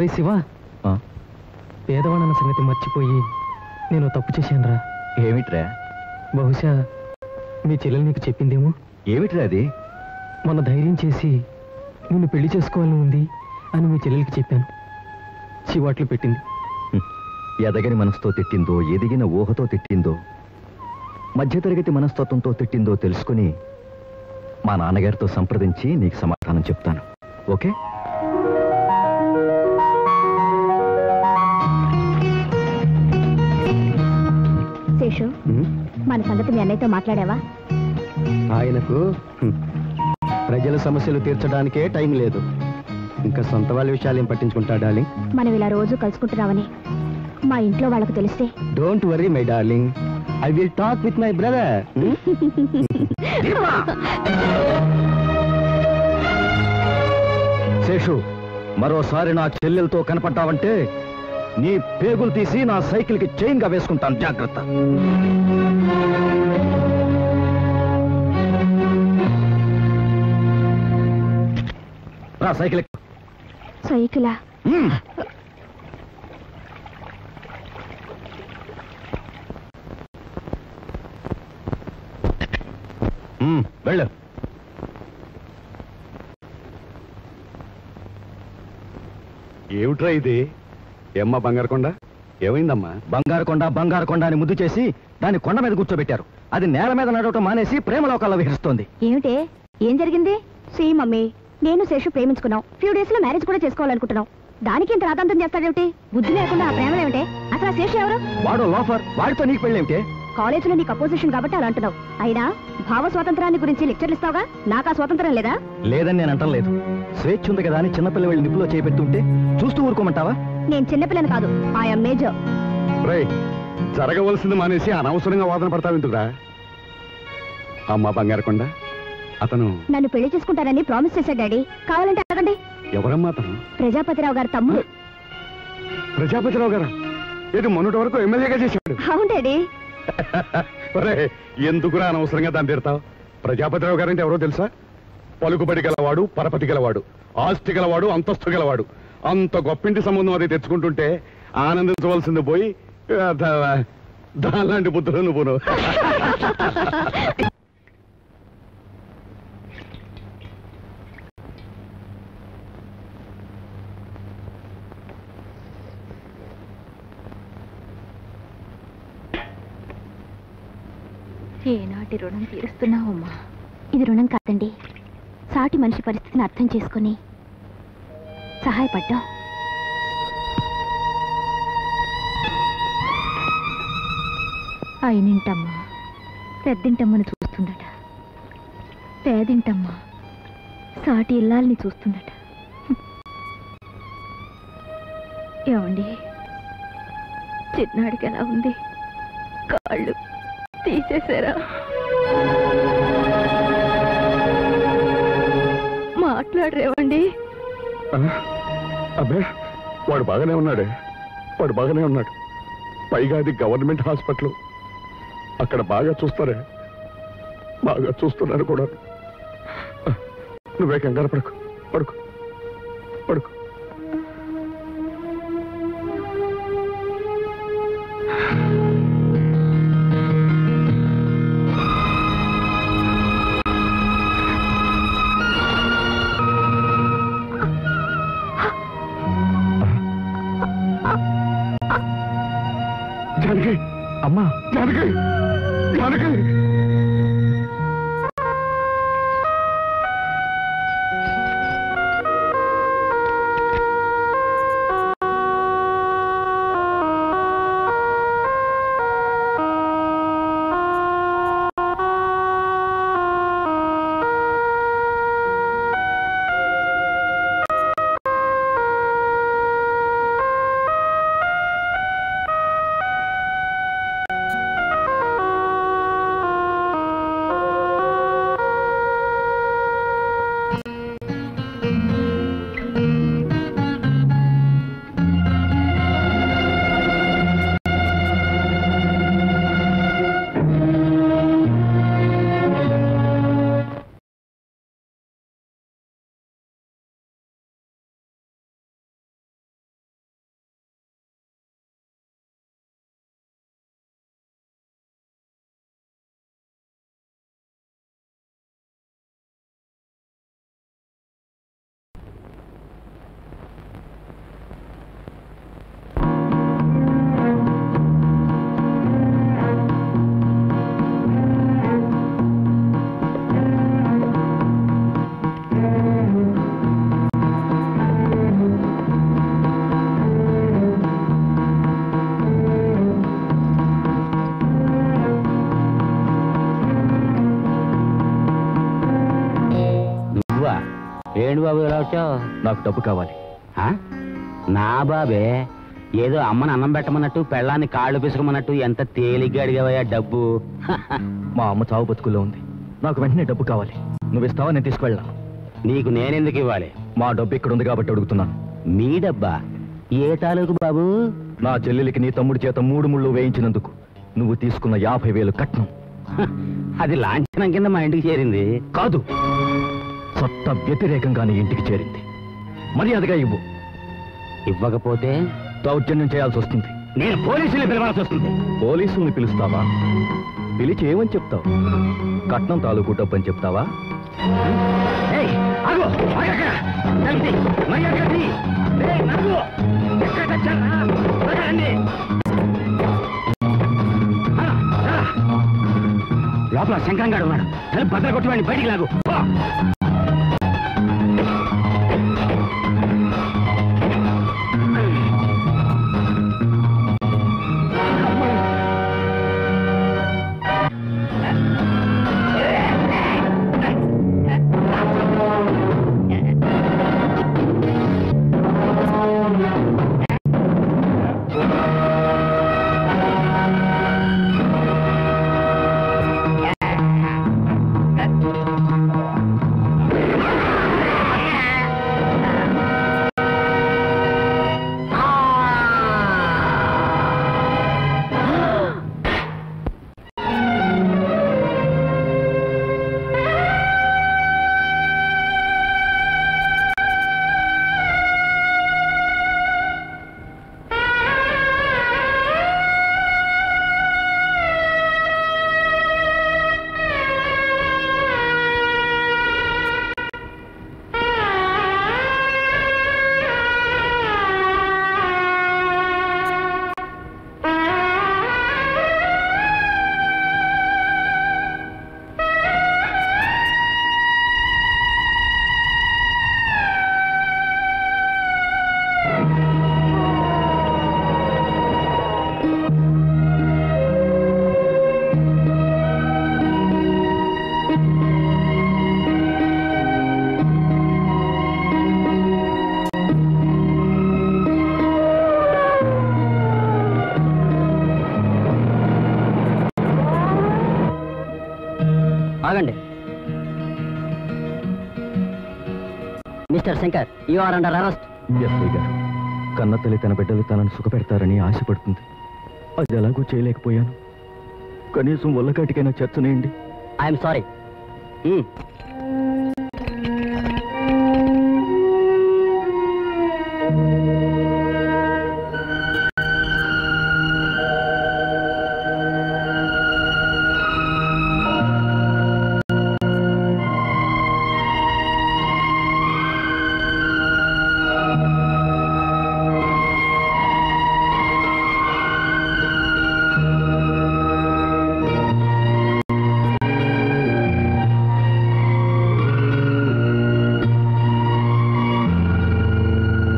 రే శివ, పేదవాడన్న సంగతి మర్చిపోయి నేను తప్పు చేశానురా. ఏమిట్రా? బహుశా మీ చెల్లెలు నీకు చెప్పిందేమో. ఏమిట్రా అది? మొన్న ధైర్యం చేసి నిన్ను పెళ్లి చేసుకోవాలని ఉంది అని మీ చెల్లెలకి చెప్పాను. చివాట్లు పెట్టింది. ఎదగని మనసుతో తిట్టిందో, ఎదిగిన ఊహతో తిట్టిందో, మధ్యతరగతి మనస్తత్వంతో తిట్టిందో తెలుసుకుని మా నాన్నగారితో సంప్రదించి నీకు సమాధానం చెప్తాను. ఓకే? శేషు, మన సంగతి మీ అన్నయ్యతో మాట్లాడావా? ఆయనకు ప్రజల సమస్యలు తీర్చడానికే టైం లేదు. ఇంకా సొంత వాళ్ళ విషయాలు ఏం పట్టించుకుంటాడా? మనం ఇలా రోజు కలుసుకుంటున్నామని మా ఇంట్లో వాళ్ళకు తెలిస్తే? Don't worry my darling, I will talk with my brother. Seshu, మరోసారి నా చెల్లెలతో కనపడ్డావంటే నీ పేగులు తీసి నా సైకిల్కి చైన్ గా వేసుకుంటాను. జాగ్రత్త. రా, సైకిల్. సైకిలా? వెళ్ళు. ఏమిట్రా ఇది? ఏమ్మా బంగారుకొండ, ఏమైందమ్మా? బంగారుకొండ అని ముద్దు చేసి దాన్ని కొండ మీద కూర్చోబెట్టారు. అది నేల మీద నడవటం మానేసి ప్రేమలోకాల్లో విహరిస్తోంది. ఏమిటే, ఏం జరిగింది? సీ మమ్మీ, నేను శేషు ప్రేమించుకున్నాం. ఫ్యూ డేస్ లో మ్యారేజ్ కూడా చేసుకోవాలనుకుంటున్నాం. దానికి ఇంత రాతంతం చేస్తాడేమిటి? బుద్ధి లేకుండా ఆ ప్రేమలేమిటే? అసలు ఆ శేషు ఎవరు? వాడు లోఫర్. వాడితో నీకు పెళ్ళేమిటే? కాలేజీలో నీకు అపోజిషన్ కాబట్టి అలా అంటున్నావు. అయినా భావ స్వాతంత్రాన్ని గురించి లెక్చర్లు ఇస్తావుగా, నాకా స్వాతంత్రం లేదా? లేదని నేను అంటలేదు. స్వేచ్ఛ ఉంది కదా అని చిన్నపిల్ల వెళ్ళి నిప్పులో చేపెట్టుంటే చూస్తూ ఊరుకోమంటావా? నేను చిన్నపిల్లని కాదు, ఐఎమ్ మేజర్. జరగవలసింది మానేసి అనవసరంగా వాదన పడతావు ఎందుకురా? అమ్మా బంగారుకొండ, అతను నన్ను పెళ్లి చేసుకుంటానని ప్రామిస్ చేశాడు డాడీ. కావాలంటే అడగండి. ఎవరమ్మా అతను? ప్రజాపతిరావు గారు తమ్ముడు. ప్రజాపతిరావు గారా? ఇది మొన్నటి వరకు ఎమ్మెల్యేగా చేశాడు. అవును డాడీ. ఎందుకురా అనవసరంగా దాన్ని తిడతావు? ప్రజాపతిరావు గారంటే ఎవరో తెలుసా? పలుకుబడి గలవాడు, పరపతి గలవాడు, ఆస్తి గలవాడు, అంతస్తు గలవాడు. అంత గొప్పింటి సంబంధం అది తెచ్చుకుంటుంటే ఆనందించవలసింది పోయి దాలాంటి బుద్ధులు నువ్వును. ఏనాటి రుణం తీరుస్తున్నావమ్మా? ఇది రుణం కాదండి, సాటి మనిషి పరిస్థితిని అర్థం చేసుకుని సహాయపడ్డా. అయినింటమ్మా పెద్దింటమ్మని చూస్తుందట, పేదింటమ్మా సాటి ఇల్లాల్ని చూస్తుందట. ఏమండి, చిన్నాడికి ఎలా ఉంది? కాళ్ళు తీసేశారా? మాట్లాడరేవండి? అబ్బే, వాడు బాగానే ఉన్నాడే. వాడు బాగానే ఉన్నాడు. పైగా అది గవర్నమెంట్ హాస్పిటల్. అక్కడ బాగా చూస్తారే, బాగా చూస్తున్నారు కూడా. నువ్వే కంగారు పడుకో, పడుకో, పడుకో. జానకి, అమ్మా, జానకి, జానకి. ఏంటి బాబు ఇలా వచ్చావు? నాకు డబ్బు కావాలి. నా బాబే, ఏదో అమ్మని అన్నం పెట్టమన్నట్టు పెళ్ళాన్ని కాళ్ళు పిసుకమన్నట్టు ఎంత తేలిగ్గా అడిగావయ్యా డబ్బు. మా అమ్మ చావు బతుకుల్లో ఉంది. నాకు వెంటనే డబ్బు కావాలి. నువ్వు ఇస్తావా? నేను తీసుకువెళ్ళాను. నీకు నేనెందుకు ఇవ్వాలి? మా డబ్బు ఇక్కడ ఉంది కాబట్టి అడుగుతున్నాను. మీ డబ్బా? ఏ తాలూకు బాబు? నా చెల్లెలికి నీ తమ్ముడి చేత 3 ముళ్ళు వేయించినందుకు నువ్వు తీసుకున్న 50,000 కట్నం. అది లాంఛనం కింద మా ఇంటికి చేరింది. కాదు, చట్ట వ్యతిరేకంగా నీ ఇంటికి చేరింది. మర్యాదగా ఇవ్వు. ఇవ్వకపోతే దౌర్జన్యం చేయాల్సి వస్తుంది. నేను పోలీసులు పిలవాల్సి వస్తుంది. పోలీసుల్ని పిలుస్తావా? పిలిచి ఏమని చెప్తావు? కట్నం తాలూకు డబ్బు అని చెప్తావా? ఏయ్, ఆగు, ఆగక్కడ. తలుపు తీ, మర్యాదగా తీ. ఏయ్, నవ్వు. ఎక్కడ తెచ్చారా? త్వరగా రండి. లోపల శంకరంగాడు ఉన్నాడు. తలుపు భద్ర కొట్టువాడిని బయటికి లాగు. పో. ఆగండి. Mister Shankar, you are under arrest. SI గారు, కన్న తల్లి తన బిడ్డలు తనను సుఖపెడతారని ఆశపడుతుంది. అది ఎలాగూ చేయలేకపోయాను. కనీసం ఒళ్ళకాటికైనా చర్చనేయండి. I'm sorry.